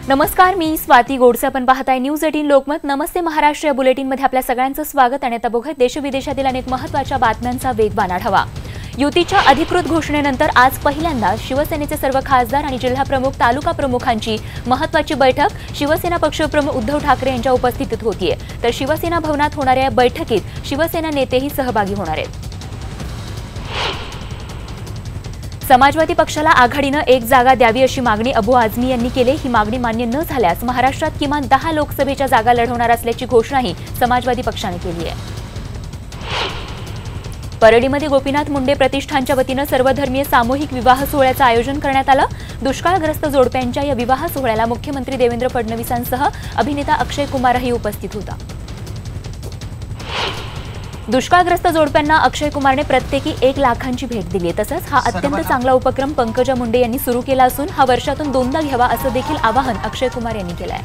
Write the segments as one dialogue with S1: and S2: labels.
S1: नमस्कार, मी स्वाती गोडसे. आपण पाहताय न्यूज 18 लोकमत. नमस्ते महाराष्ट्र या बुलेटिनमध्ये आपल्या सगळ्यांचं स्वागत. आणि आता बघूया देशविदेशातील अनेक महत्त्वाच्या बातम्यांचा वेगवान आढावा. युतीच्या अधिकृत घोषणेनंतर आज पहिल्यांदा शिवसेनेचे सर्व खासदार आणि जिल्हा प्रमुख, तालुका प्रमुखांची महत्त्वाची बैठक शिवसेना पक्षप्रमुख उद्धव ठाकरे यांच्या उपस्थितीत होतीये. तर शिवसेना भवनात होणाऱ्या या बैठकीत शिवसेना नेतेही सहभागी होणार आहेत. समाजवादी पक्षाला आघाडीनं एक जागा द्यावी अशी मागणी अबू आझमी यांनी केली. ही मागणी मान्य न झाल्यास महाराष्ट्रात किमान 10 लोकसभेच्या जागा लढवणार असल्याची घोषणाही समाजवादी पक्षाने केली आहे. परळीमध्ये गोपीनाथ मुंडे प्रतिष्ठानच्या वतीनं सर्वधर्मीय सामूहिक विवाह सोहळ्याचं आयोजन करण्यात आलं. दुष्काळग्रस्त जोडप्यांच्या या विवाह सोहळ्याला मुख्यमंत्री देवेंद्र फडणवीसांसह अभिनेता अक्षय कुमारही उपस्थित होता. दुष्काळग्रस्त जोडप्यांना अक्षय कुमारने प्रत्येकी 1 लाखांची भेट दिली. तसंच हा अत्यंत चांगला उपक्रम पंकजा मुंडे यांनी सुरू केला असून हा वर्षातून 2दा घ्यावा असं देखील आवाहन अक्षय कुमार यांनी केलं आहे.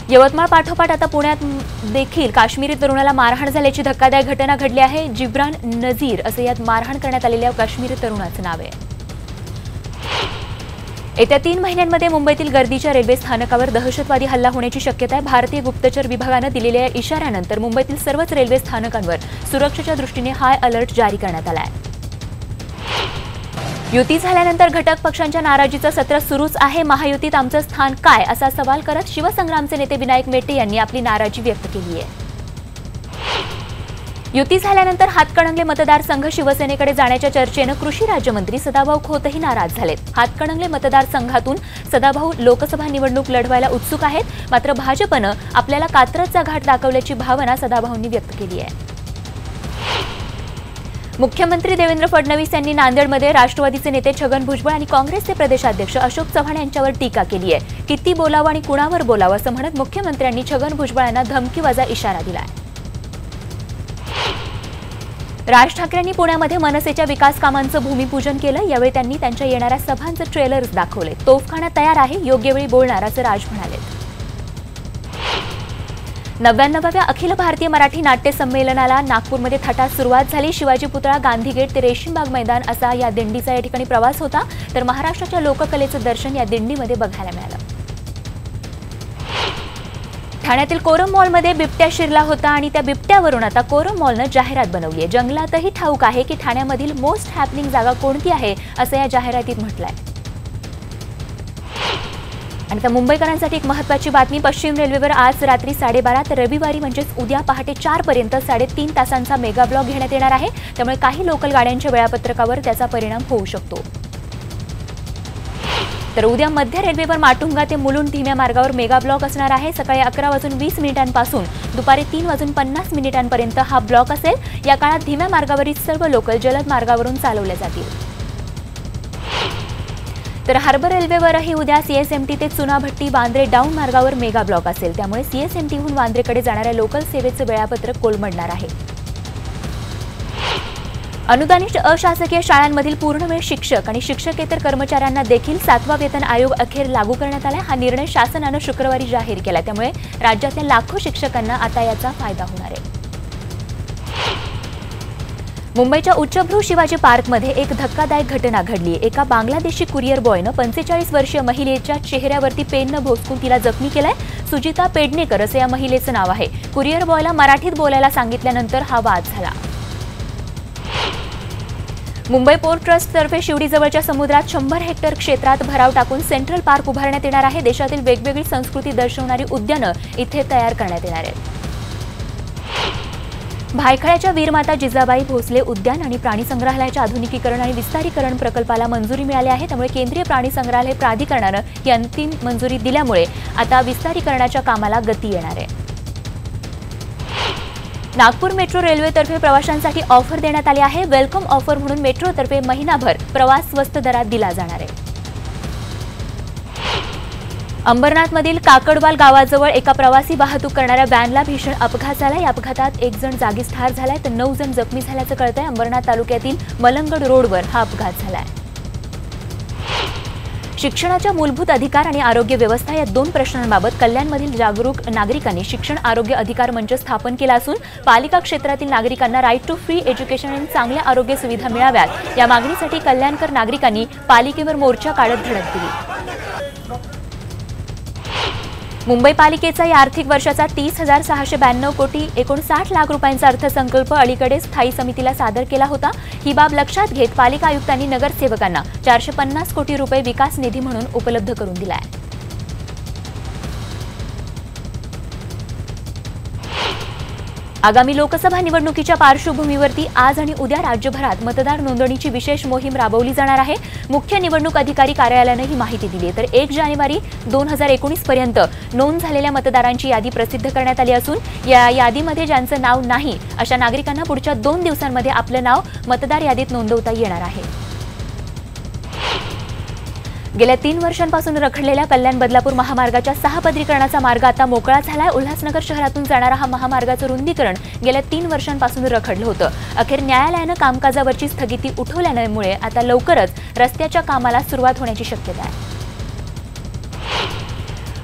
S1: यवतमाळ पाठोपाठ आता पुण्यात देखील काश्मीरी तरुणाला मारहाण झाल्याची धक्कादायक घटना घडली आहे. जिब्रान नझीर असं यात मारहाण करण्यात आलेल्या काश्मीरी तरुणाचं नाव आहे. येत्या 3 महिन्यांमध्ये मुंबईतील गर्दीच्या रेल्वे स्थानकावर दहशतवादी हल्ला होण्याची शक्यता आहे. भारतीय गुप्तचर विभागानं दिलेल्या इशाऱ्यानंतर मुंबईतील सर्वच रेल्वे स्थानकांवर सुरक्षेच्या दृष्टीने हाय अलर्ट जारी करण्यात आला आहे. युती झाल्यानंतर घटक पक्षांच्या नाराजीचं सत्र सुरूच आहे. महायुतीत आमचं स्थान काय, असा सवाल करत शिवसंग्रामचे नेते विनायक मेटे यांनी आपली नाराजी व्यक्त केली आहे. युती झाल्यानंतर हातकणंगले मतदारसंघ शिवसेनेकडे जाण्याच्या चर्चेनं कृषी राज्यमंत्री सदाभाऊ खोतही नाराज झालेत. हातकणंगले मतदारसंघातून सदाभाऊ लोकसभा निवडणूक लढवायला उत्सुक आहेत. मात्र भाजपनं आपल्याला कात्रजचा घाट दाखवल्याची भावना सदाभाऊंनी व्यक्त केली आहे. मुख्यमंत्री देवेंद्र फडणवीस यांनी नांदेडमध्ये राष्ट्रवादीचे नेते छगन भुजबळ आणि काँग्रेसचे प्रदेशाध्यक्ष अशोक चव्हाण यांच्यावर टीका केली आहे. किती बोलावं आणि कुणावर बोलावं असं म्हणत मुख्यमंत्र्यांनी छगन भुजबळांना धमकीवजा इशारा दिला आहे. राज ठाकरेंनी पुण्यामध्ये मनसेच्या विकास कामांचं भूमिपूजन केलं. यावेळी त्यांनी त्यांच्या येणाऱ्या सभांचे ट्रेलर्स दाखवले. तोफखाना तयार आहे, योग्य वेळी बोलणार असं राज म्हणाले. 99व्या अखिल भारतीय मराठी नाट्य संमेलनाला नागपूरमध्ये थाटात सुरुवात झाली. शिवाजी पुतळा, गांधी गेट ते रेशीमबाग मैदान असा या दिंडीचा या ठिकाणी प्रवास होता. तर महाराष्ट्राच्या लोककलेचं दर्शन या दिंडीमध्ये बघायला मिळालं. ठाण्यातील कोरम मॉलमध्ये बिबट्या शिरला होता आणि त्या बिबट्यावरून आता कोरम मॉलनं जाहिरात बनवली आहे. जंगलातही ठाऊक आहे की ठाण्यामधील मोस्ट हॅपनिंग जागा कोणती आहे, असं या जाहिरातीत म्हटलंय. आणि आता मुंबईकरांसाठी एक महत्त्वाची बातमी. पश्चिम रेल्वेवर आज रात्री 12:30 तर रविवारी म्हणजेच उद्या पहाटे 4 पर्यंत 3.5 तासांचा मेगा ब्लॉक घेण्यात येणार आहे. त्यामुळे काही लोकल गाड्यांच्या वेळापत्रकावर त्याचा परिणाम होऊ शकतो. तर उद्या मध्य रेल्वेवर माटुंगा ते मुलुंड धीम्या मार्गावर मेगा ब्लॉक असणार आहे. सकाळी 11:20 पासून दुपारी 3:50 हा ब्लॉक असेल. या काळात धीम्या मार्गावरील सर्व लोकल जलद मार्गावरून चालवल्या जातील. तर हार्बर रेल्वेवरही उद्या सीएसएमटी ते चुनाभट्टी वांद्रे डाऊन मार्गावर मेगा ब्लॉक असेल. त्यामुळे सीएसएमटीहून वांद्रेकडे जाणाऱ्या लोकल सेवेचे वेळापत्रक कोलमडणार आहे. अनुदानित अशासकीय शाळांमधील पूर्णवेळ शिक्षक आणि शिक्षकेतर कर्मचाऱ्यांना देखील 7वा वेतन आयोग अखेर लागू करण्यात आला. हा निर्णय शासनानं शुक्रवारी जाहीर केला. त्यामुळे राज्यातल्या लाखो शिक्षकांना आता याचा फायदा होणार आहे. मुंबईच्या उच्चभ्रू शिवाजी पार्कमध्ये एक धक्कादायक घटना घडली. एका बांगलादेशी कुरिअर बॉयनं 45 वर्षीय महिलेच्या चेहऱ्यावरती पेननं भोसकून तिला जखमी केलंय. सुजिता पेडणेकर असं या महिलेचं नाव आहे. कुरिअर बॉयला मराठीत बोलायला सांगितल्यानंतर हा वाद झाला. मुंबई पोर्ट ट्रस्टतर्फे शिवडीजवळच्या समुद्रात 100 हेक्टर क्षेत्रात भराव टाकून सेंट्रल पार्क उभारण्यात येणार आहे. देशातील वेगवेगळी संस्कृती दर्शवणारी उद्यानं इथे तयार करण्यात येणार आहेत. भायखळ्याच्या वीरमाता जिजाबाई भोसले उद्यान आणि प्राणी संग्रहालयाच्या आधुनिकीकरण आणि विस्तारीकरण प्रकल्पाला मंजुरी मिळाली आहे. त्यामुळे केंद्रीय प्राणी संग्रहालय प्राधिकरणानं ही अंतिम मंजुरी दिल्यामुळे आता विस्तारीकरणाच्या कामाला गती येणार आहे. नागपूर मेट्रो रेल्वेतर्फे प्रवाशांसाठी ऑफर देण्यात आली आहे. वेलकम ऑफर म्हणून मेट्रोतर्फे महिनाभर प्रवास स्वस्त दरात दिला जाणार आहे. अंबरनाथमधील काकडवाल गावाजवळ एका प्रवासी वाहतूक करणाऱ्या व्हॅनला भीषण अपघात झाला. या अपघातात 1 जण जागीच ठार झालाय तर 9 जण जखमी झाल्याचं कळतंय. अंबरनाथ तालुक्यातील मलंगड रोडवर हा अपघात झालाय. शिक्षणाच्या मूलभूत अधिकार आणि आरोग्य व्यवस्था या 2 प्रश्नांबाबत कल्याणमधील जागरूक नागरिकांनी शिक्षण आरोग्य अधिकार मंच स्थापन केला असून पालिका क्षेत्रातील नागरिकांना राईट टू फ्री एज्युकेशन आणि चांगल्या आरोग्य सुविधा मिळाव्यात या मागणीसाठी कल्याणकर नागरिकांनी पालिकेवर मोर्चा काढत धडक दिली. मुंबई पालिकेचा या आर्थिक वर्षाचा 30,692 कोटी 59 लाख रुपयांचा अर्थसंकल्प अलीकडे स्थायी समितीला सादर केला होता। ही बाब लक्षात घेत पालिका आयुक्तांनी नगरसेवकांना 450 कोटी रुपये विकास निधी म्हणून उपलब्ध करून दिलाय। आगामी लोकसभा निवडणुकीच्या पार्श्वभूमीवरती आज आणि उद्या राज्यभरात मतदार नोंदणीची विशेष मोहीम राबवली जाणार आहे। मुख्य निवडणूक अधिकारी कार्यालयाने ही माहिती दिली आहे। तर 1 जानेवारी 2019 पर्यंत नोंद झालेल्या मतदारांची यादी प्रसिद्ध करण्यात आली असून या यादीमध्ये ज्यांचं नाव नाही अशा नागरिकांना पुढच्या 2 दिवसांमध्ये आपलं नाव मतदार यादीत नोंदवता येणार आहे। गेल्या 3 वर्षांपासून रखडलेल्या कल्याण बदलापूर महामार्गाच्या 6 पदरीकरणाचा मार्ग आता मोकळा झालाय। उल्हासनगर शहरातून जाणारा हा महामार्गाचं रुंदीकरण गेल्या 3 वर्षांपासून रखडलं होतं। अखेर न्यायालयानं कामकाजावरची स्थगिती उठवल्यामुळे आता लवकरच रस्त्याच्या कामाला सुरुवात होण्याची शक्यता आहे।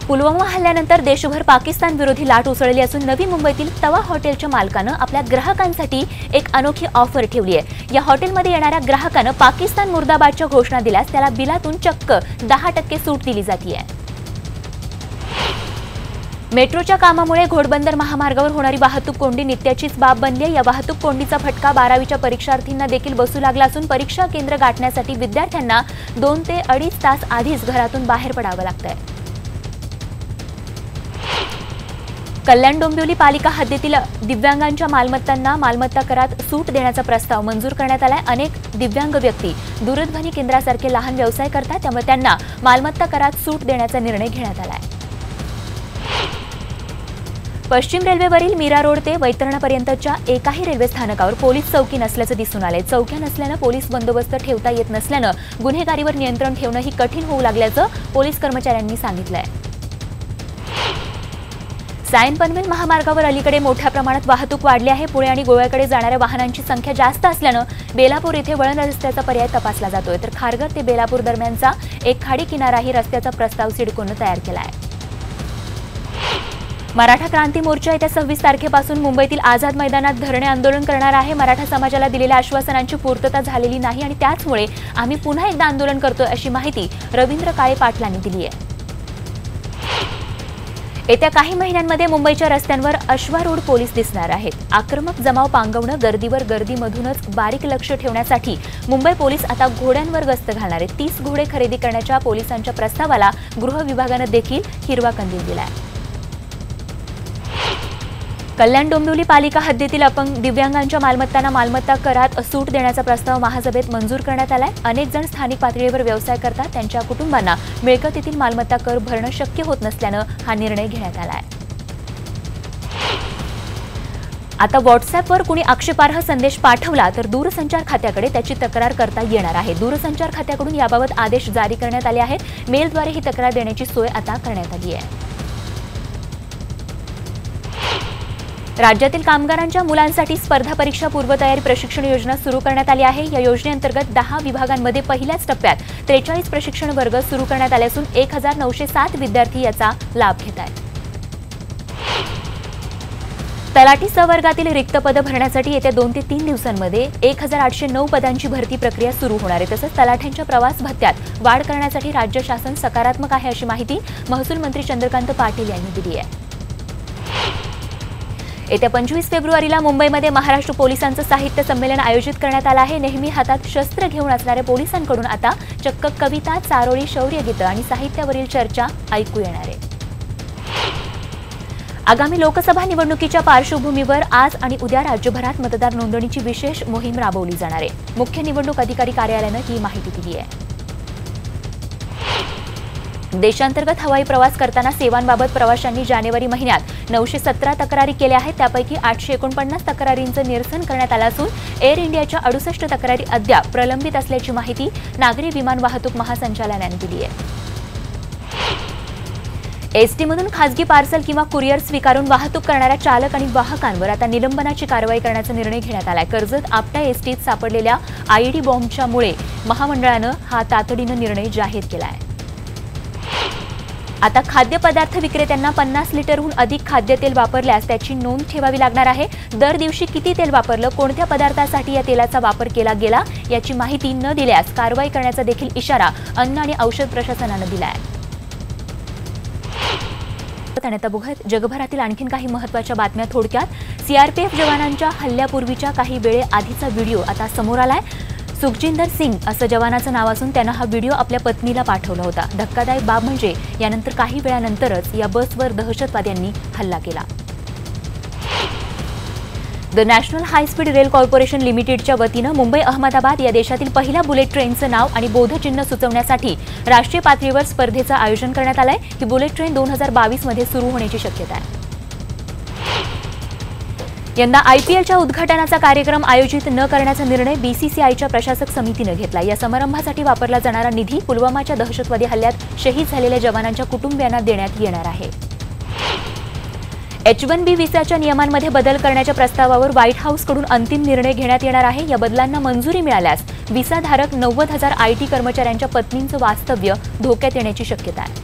S1: पुलवामा हल्ल्यानंतर देशभर पाकिस्तान विरोधी लाट उसळली असून नवी मुंबईतील तवा हॉटेलच्या मालकानं आपल्या ग्राहकांसाठी एक अनोखी ऑफर ठेवली आहे। या हॉटेलमध्ये येणाऱ्या ग्राहकानं पाकिस्तान मुर्दाबादच्या घोषणा दिल्यास त्याला बिलातून चक्क 10% सूट दिली जाते। मेट्रोच्या कामामुळे घोडबंदर महामार्गावर होणारी वाहतूक कोंडी नित्याचीच बाब बनली आहे। या वाहतूक कोंडीचा फटका 12वीच्या परीक्षार्थींना देखील बसू लागला असून परीक्षा केंद्र गाठण्यासाठी विद्यार्थ्यांना 2 ते 2.5 तास आधीच घरातून बाहेर पडावं लागतंय। कल्याण डोंबिवली पालिका हद्दीतील दिव्यांगांच्या मालमत्तांना मालमत्ता करात सूट देण्याचा प्रस्ताव मंजूर करण्यात आलाय। अनेक दिव्यांग व्यक्ती दूरध्वनी केंद्रासारखे लहान व्यवसाय करतात, त्यामुळे त्यांना मालमत्ता करात सूट देण्याचा निर्णय घेण्यात आलाय। पश्चिम रेल्वेवरील मीरा रोड ते वैतरणापर्यंतच्या एकाही रेल्वे स्थानकावर पोलीस चौकी नसल्याचं दिसून आलंय। चौक्या नसल्यानं पोलीस बंदोबस्त ठेवता येत नसल्यानं गुन्हेगारीवर नियंत्रण ठेवणंही कठीण होऊ लागल्याचं पोलीस कर्मचाऱ्यांनी सांगितलंय। सायन पनवेल महामार्गावर अलीकडे मोठ्या प्रमाणात वाहतूक वाढली आहे। पुणे आणि गोव्याकडे जाणाऱ्या वाहनांची संख्या जास्त असल्यानं बेलापूर येथे वळण रस्त्याचा पर्याय तपासला जातोय। तर खारघर ते बेलापूर दरम्यानचा एक खाडी किनाराही रस्त्याचा प्रस्ताव सिडकोनं तयार केला आहे। मराठा क्रांती मोर्चा येत्या 26 तारखेपासून मुंबईतील आझाद मैदानात धरणे आंदोलन करणार आहे। मराठा समाजाला दिलेल्या आश्वासनांची पूर्तता झालेली नाही आणि त्याचमुळे आम्ही पुन्हा एकदा आंदोलन करतोय अशी माहिती रवींद्र काळे पाटलांनी दिली आहे। येत्या काही महिन्यांमध्ये मुंबईच्या रस्त्यांवर अश्वारूढ पोलीस दिसणार आहेत। आक्रमक जमाव पांगवणं, गर्दीवर गर्दीमधूनच बारीक लक्ष ठेवण्यासाठी मुंबई पोलीस आता घोड्यांवर गस्त घालणार आहेत। 30 घोडे खरेदी करण्याच्या पोलिसांच्या प्रस्तावाला गृह विभागानं देखील हिरवा कंदील दिलाय। कल्याण डोंबिवली पालिका हद्दीतील अपंग दिव्यांगांच्या मालमत्तांना मालमत्ता करात सूट देण्याचा प्रस्ताव महासभेत मंजूर करण्यात आलाय। अनेक जण स्थानिक पातळीवर व्यवसाय करतात, त्यांच्या कुटुंबांना मिळकतीतील मालमत्ता कर भरणं शक्य होत नसल्यानं हा निर्णय घेण्यात आलाय। आता व्हॉट्सअॅपवर कुणी आक्षेपार्ह संदेश पाठवला तर दूरसंचार खात्याकडे त्याची तक्रार करता येणार आहे। दूरसंचार खात्याकडून याबाबत आदेश जारी करण्यात आले आहेत। मेलद्वारे ही तक्रार देण्याची सोय आता करण्यात आली आहे। राज्यातील कामगारांच्या मुलांसाठी स्पर्धा परीक्षा पूर्वतयारी प्रशिक्षण योजना सुरू करण्यात आली आहे। या योजनेअंतर्गत 10 विभागांमध्ये पहिल्याच टप्प्यात 43 प्रशिक्षण वर्ग सुरू करण्यात आले असून 1907 विद्यार्थी याचा लाभ घेत आहेत। तलाठी सवर्गातील रिक्त पदं भरण्यासाठी येत्या 2 ते 3 दिवसांमध्ये 1809 पदांची भरती प्रक्रिया सुरू होणार आहे। तसंच तलाठ्यांच्या प्रवास भत्त्यात वाढ करण्यासाठी राज्य शासन सकारात्मक आहे अशी माहिती महसूल मंत्री चंद्रकांत पाटील यांनी दिली आहे। येत्या 25 फेब्रुवारीला मुंबईमध्ये महाराष्ट्र पोलिसांचं साहित्य संमेलन आयोजित करण्यात आलं आहे। नेहमी हातात शस्त्र घेऊन असणाऱ्या पोलिसांकडून आता चक्क कविता, चारोळी, शौर्यगीतं आणि साहित्यावरील चर्चा ऐकू येणार आहे। आगामी लोकसभा निवडणुकीच्या पार्श्वभूमीवर आज आणि उद्या राज्यभरात मतदार नोंदणीची विशेष मोहीम राबवली जाणार आहे। मुख्य निवडणूक अधिकारी कार्यालयानं ही माहिती दिली आहे। देशांतर्गत हवाई प्रवास करताना सेवांबाबत प्रवाशांनी जानेवारी महिन्यात 917 तक्रारी केल्या आहेत। त्यापैकी 849 तक्रारींचं निरसन करण्यात आलं असून एअर इंडियाच्या 68 तक्रारी अद्याप प्रलंबित असल्याची माहिती नागरी विमान वाहतूक महासंचालनालयाने दिली आहे। एसटीमधून खासगी पार्सल किंवा कुरिअर स्वीकारून वाहतूक करणाऱ्या चालक आणि वाहकांवर आता निलंबनाची कारवाई करण्याचा निर्णय घेण्यात आलाय। कर्जत आपटा एसटीत सापडलेल्या आयईडी बॉम्बच्यामुळे महामंडळानं हा तातडीनं निर्णय जाहीर केला आहे। आता खाद्यपदार्थ विक्रेत्यांना 50 लिटरहून अधिक खाद्यतेल वापरल्यास त्याची नोंद ठेवावी लागणार आहे. दर दिवशी किती तेल वापरलं, कोणत्या पदार्थासाठी या तेलाचा वापर केला गेला याची माहिती न दिल्यास कारवाई करण्याचा देखील इशारा अन्न आणि औषध प्रशासनानं दिला आहे. आता बघत जगभरातील आणखीन काही महत्त्वाच्या बातम्या थोडक्यात. सीआरपीएफ जवानांच्या हल्ल्यापूर्वीच्या काही वेळेआधीचा व्हिडिओ आता समोर आलाय. सुखजिंदर सिंग असं जवानाचं नाव असून त्यानं हा व्हिडिओ आपल्या पत्नीला पाठवला होता. धक्कादायक बाब म्हणजे यानंतर काही वेळानंतरच या बसवर दहशतवाद्यांनी हल्ला केला. The national high speed rail corporation लिमिटेडच्या वतीनं मुंबई अहमदाबाद या देशातील पहिल्या बुलेट ट्रेनचं नाव आणि बोधचिन्ह सुचवण्यासाठी राष्ट्रीय पातळीवर स्पर्धेचं आयोजन करण्यात आलंय. ही बुलेट ट्रेन 2022 मध्ये सुरू होण्याची शक्यता आहे. यंदा आयपीएलच्या उद्घाटनाचा कार्यक्रम आयोजित न करण्याचा निर्णय बीसीसीआयच्या प्रशासक समितीनं घेतला. या समारंभासाठी वापरला जाणारा निधी पुलवामाच्या दहशतवादी हल्ल्यात शहीद झालेल्या जवानांच्या कुटुंबियांना देण्यात येणार आहे. H-1B व्हिसाच्या नियमांमध्ये बदल करण्याच्या प्रस्तावावर व्हाईट हाऊसकडून अंतिम निर्णय घेण्यात येणार आहे. या बदलांना मंजुरी मिळाल्यास व्हिसाधारक 90,000 IT कर्मचाऱ्यांच्या पत्नींचं वास्तव्य धोक्यात येण्याची शक्यता आहे.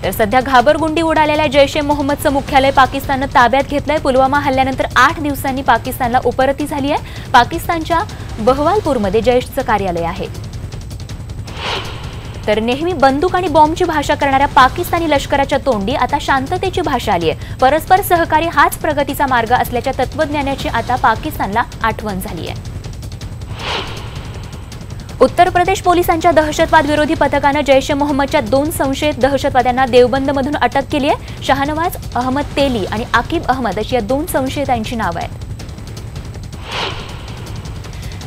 S1: तर सध्या घाबरगुंडी उडालेल्या जैश ए मोहम्मदचं मुख्यालय पाकिस्ताननं ताब्यात घेतलंय. पुलवामा हल्ल्यानंतर 8 दिवसांनी पाकिस्तानला उपरती झाली आहे. पाकिस्तानच्या बहवालपूरमध्ये जैशचं कार्यालय आहे. तर नेहमी बंदूक आणि बॉम्बची भाषा करणाऱ्या पाकिस्तानी लष्कराच्या तोंडी आता शांततेची भाषा आली आहे. परस्पर सहकार्य हाच प्रगतीचा मार्ग असल्याच्या तत्वज्ञानाची आता पाकिस्तानला आठवण झाली आहे. उत्तर प्रदेश पोलिसांच्या दहशतवाद विरोधी पथकानं जैश ए मोहम्मदच्या 2 संशयित दहशतवाद्यांना देवबंदमधून अटक केली आहे. शहानवाज अहमद तेली आणि आकिब अहमद अशी या 2 संशयितांची नावं आहेत.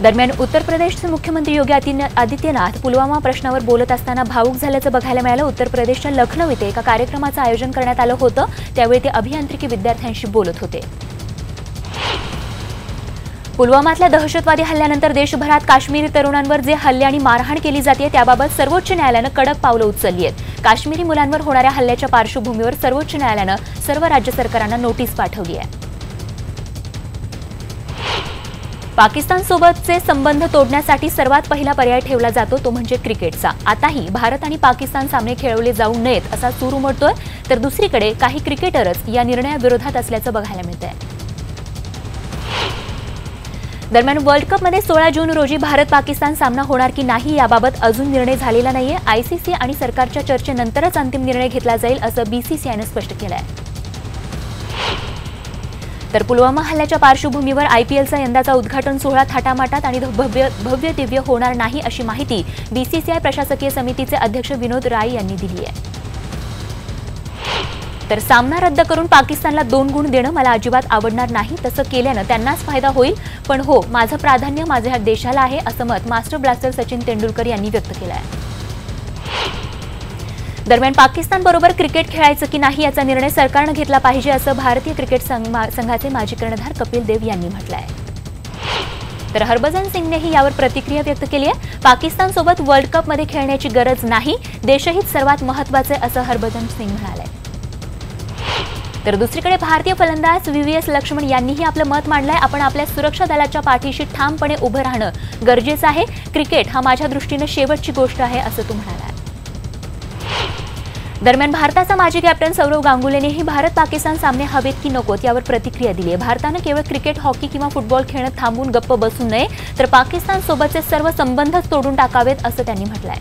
S1: दरम्यान उत्तर प्रदेशचे मुख्यमंत्री योगी आदित्यनाथ पुलवामा प्रश्नावर बोलत असताना भावूक झाल्याचं बघायला मिळालं. उत्तर प्रदेशच्या लखनौ इथे एका कार्यक्रमाचं आयोजन करण्यात आलं होतं. त्यावेळी ते अभियांत्रिकी विद्यार्थ्यांशी बोलत होते. पुलवामातल्या दहशतवादी हल्ल्यानंतर देशभरात काश्मीरी तरुणांवर जे हल्ले आणि मारहाण केली जाते त्याबाबत सर्वोच्च न्यायालयानं कडक पावलं उचलली आहेत. काश्मीरी मुलांवर होणाऱ्या हल्ल्याच्या पार्श्वभूमीवर सर्वोच्च न्यायालयानं सर्व राज्य सरकारांना नोटीस पाठवली आहे. पाकिस्तानसोबतचे संबंध तोडण्यासाठी सर्वात पहिला पर्याय ठेवला जातो तो म्हणजे क्रिकेटचा. आताही भारत आणि पाकिस्तान सामने खेळवले जाऊ नयेत असा सूर उमटतोय. तर दुसरीकडे काही क्रिकेटरच या निर्णयाविरोधात असल्याचं बघायला मिळतंय. दरम्यान वर्ल्ड कपमध्ये 16 जून रोजी भारत पाकिस्तान सामना होणार की नाही याबाबत अजून निर्णय झालेला नाहीये. आयसीसी आणि सरकारच्या चर्चेनंतरच अंतिम निर्णय घेतला जाईल असं बीसीसीआयनं स्पष्ट केलं आहे. तर पुलवामा हल्ल्याच्या पार्श्वभूमीवर आयपीएलचा यंदाचा उद्घाटन सोहळा थाटामाटात आणि भव्य दिव्य होणार नाही अशी माहिती बीसीसीआय प्रशासकीय समितीचे अध्यक्ष विनोद राय यांनी दिली आहे. तर सामना रद्द करून पाकिस्तानला 2 गुण देणं मला अजिबात आवडणार नाही. तसं केल्यानं त्यांनाच फायदा होईल. पण हो, माझं प्राधान्य माझ्या देशाला आहे असं मत मास्टर ब्लास्टर सचिन तेंडुलकर यांनी व्यक्त केलं आहे. दरम्यान पाकिस्तानबरोबर क्रिकेट खेळायचं की नाही याचा निर्णय सरकारनं घेतला पाहिजे असं भारतीय क्रिकेट संघाचे माजी कर्णधार कपिल देव यांनी म्हटलं आहे. तर हरभजन सिंगनेही यावर प्रतिक्रिया व्यक्त केली आहे. पाकिस्तानसोबत वर्ल्ड कपमध्ये खेळण्याची गरज नाही. देशहित सर्वात महत्त्वाचे असं हरभजन सिंग म्हणाले. तर दुसरीकडे भारतीय फलंदाज VVS लक्ष्मण यांनीही आपलं मत मांडलंय. आपण आपल्या सुरक्षा दलाच्या पाठीशी ठामपणे उभं राहणं गरजेचं आहे. क्रिकेट हा माझ्या दृष्टीनं शेवटची गोष्ट आहे असं तो म्हणाला. दरम्यान भारताचा माजी कॅप्टन सौरव गांगुलीनेही भारत पाकिस्तान सामने हवेत की नकोत यावर प्रतिक्रिया दिली आहे. भारतानं केवळ क्रिकेट, हॉकी किंवा फुटबॉल खेळणं थांबून गप्प बसू नये तर पाकिस्तानसोबतचे सर्व संबंधच तोडून टाकावेत असं त्यांनी म्हटलंय.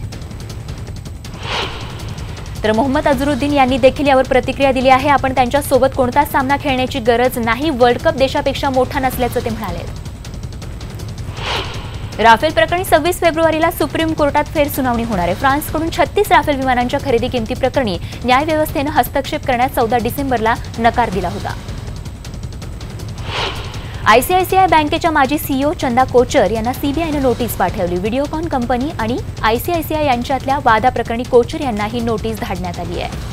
S1: तर मोहम्मद अझरुद्दीन यांनी देखील यावर प्रतिक्रिया दिली आहे. आपण त्यांच्यासोबत कोणताच सामना खेळण्याची गरज नाही. वर्ल्ड कप देशापेक्षा मोठा नसल्याचं ते म्हणाले. राफेल प्रकरणी 26 फेब्रुवारीला सुप्रीम कोर्टात फेरसुनावणी होणार आहे. फ्रान्सकडून 36 राफेल विमानांच्या खरेदी किमती प्रकरणी न्यायव्यवस्थेनं हस्तक्षेप करण्यास 14 डिसेंबरला नकार दिला होता. आयसीआयसीआय बँकेच्या माजी सीईओ चंदा कोचर यांना सीबीआयनं नोटीस पाठवली. व्हिडिओकॉन कंपनी आणि आयसीआयसीआय यांच्यातल्या वादाप्रकरणी कोचर यांना ही नोटीस धाडण्यात आली आहे.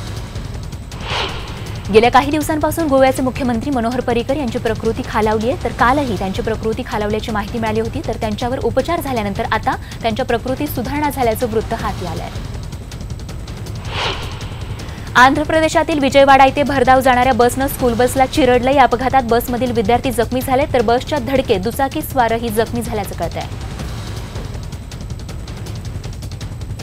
S1: गेल्या काही दिवसांपासून गोव्याचे मुख्यमंत्री मनोहर पर्रीकर यांची प्रकृती खालावली आहे. तर कालही त्यांची प्रकृती खालावल्याची माहिती मिळाली होती. तर त्यांच्यावर उपचार झाल्यानंतर आता त्यांच्या प्रकृतीत सुधारणा झाल्याचं वृत्त हाती आलं आहे. आंध्र प्रदेशातील विजयवाडा इथे भरधाव जाणाऱ्या बसनं स्कूल बसला चिरडलं. या अपघातात बसमधील विद्यार्थी जखमी झाले. तर बसच्या धडकेत दुचाकी स्वारही जखमी झाल्याचं कळतंय.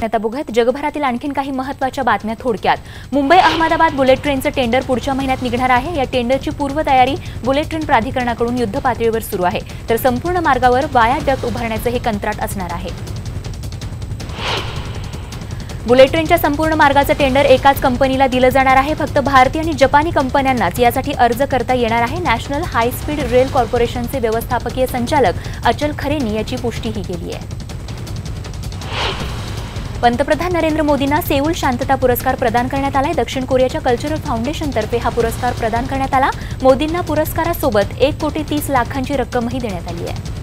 S1: आता बघूयात जगभरातील आणखीन काही महत्त्वाच्या बातम्या थोडक्यात। मुंबई अहमदाबाद बुलेट ट्रेनचं टेंडर पुढच्या महिन्यात निघणार आहे। या टेंडरची पूर्वतयारी बुलेट ट्रेन प्राधिकरणाकडून युद्ध पातळीवर सुरू आहे, तर संपूर्ण मार्गावर वायाडक्ट उभारण्याचं हे कंत्राट असणार आहे। बुलेट ट्रेनच्या संपूर्ण मार्गाचं टेंडर एकाच कंपनीला दिलं जाणार आहे। फक्त भारतीय आणि जपानी कंपन्यांनाच यासाठी अर्ज करता येणार आहे। नॅशनल हाय स्पीड रेल कॉर्पोरेशनचे व्यवस्थापकीय संचालक अचल खरेंनी याची पुष्टीही केली आहे। पंतप्रधान नरेंद्र मोदींना सेऊल शांतता पुरस्कार प्रदान करण्यात आलाय। दक्षिण कोरियाच्या कल्चरल फाउंडेशनतर्फे हा पुरस्कार प्रदान करण्यात आला। मोदींना पुरस्कारासोबत 1,30,00,000ची रक्कमही देण्यात आली आहे।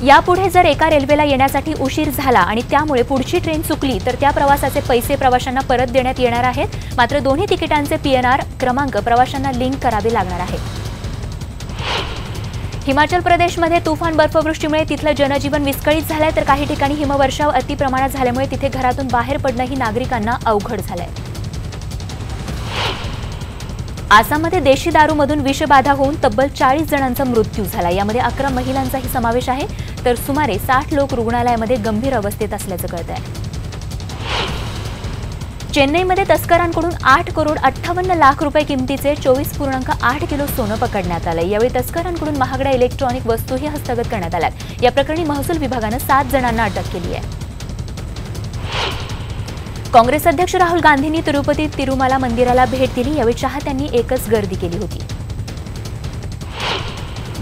S1: यापुढे जर एका रेल्वेला येण्यासाठी उशीर झाला आणि त्यामुळे पुढची ट्रेन चुकली तर त्या प्रवासाचे पैसे प्रवाशांना परत देण्यात येणार आहेत। मात्र दोन्ही तिकिटांचे PNR क्रमांक प्रवाशांना लिंक करावे लागणार आहेत। हिमाचल प्रदेशमध्ये तुफान बर्फवृष्टीमुळे तिथलं जनजीवन विस्कळीत झालंय, तर काही ठिकाणी हिमवर्षाव अतिप्रमाणात झाल्यामुळे तिथे घरातून बाहेर पडणंही नागरिकांना अवघड झालंय। आसाममध्ये देशी दारूमधून विषबाधा होऊन तब्बल 40 जणांचा मृत्यू झाला। यामध्ये 11 महिलांचाही समावेश आहे, तर सुमारे 60 लोक रुग्णालयामध्ये गंभीर अवस्थेत असल्याचं कळतंय। चेन्नईमध्ये तस्करांकडून 8,58,00,000 रुपये किमतीचे 24.8 किलो सोनं पकडण्यात आलं। यावेळी तस्करांकडून महागड्या इलेक्ट्रॉनिक वस्तूही हस्तगत करण्यात आल्यात। या प्रकरणी महसूल विभागानं 7 जणांना अटक केली आहे। काँग्रेस अध्यक्ष राहुल गांधींनी तिरुपती तिरुमला मंदिराला भेट दिली। यावेळी चाहत्यांनी एकच गर्दी केली होती।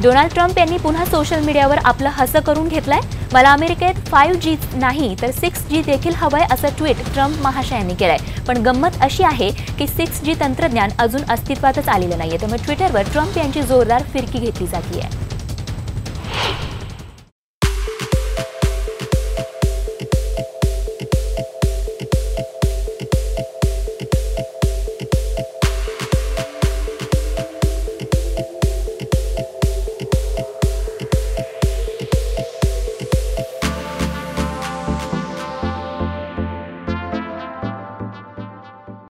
S1: डोनाल्ड ट्रम्प यांनी पुन्हा सोशल मीडियावर आपलं हसं करून घेतलंय। मला अमेरिकेत 5G नाही तर 6G देखील हवंय असं ट्विट ट्रम्प महाशयांनी केलंय। पण गंमत अशी आहे की 6G तंत्रज्ञान अजून अस्तित्वातच आलेलं नाहीये, त्यामुळे ट्विटरवर ट्रम्प यांची जोरदार फिरकी घेतली जातीये।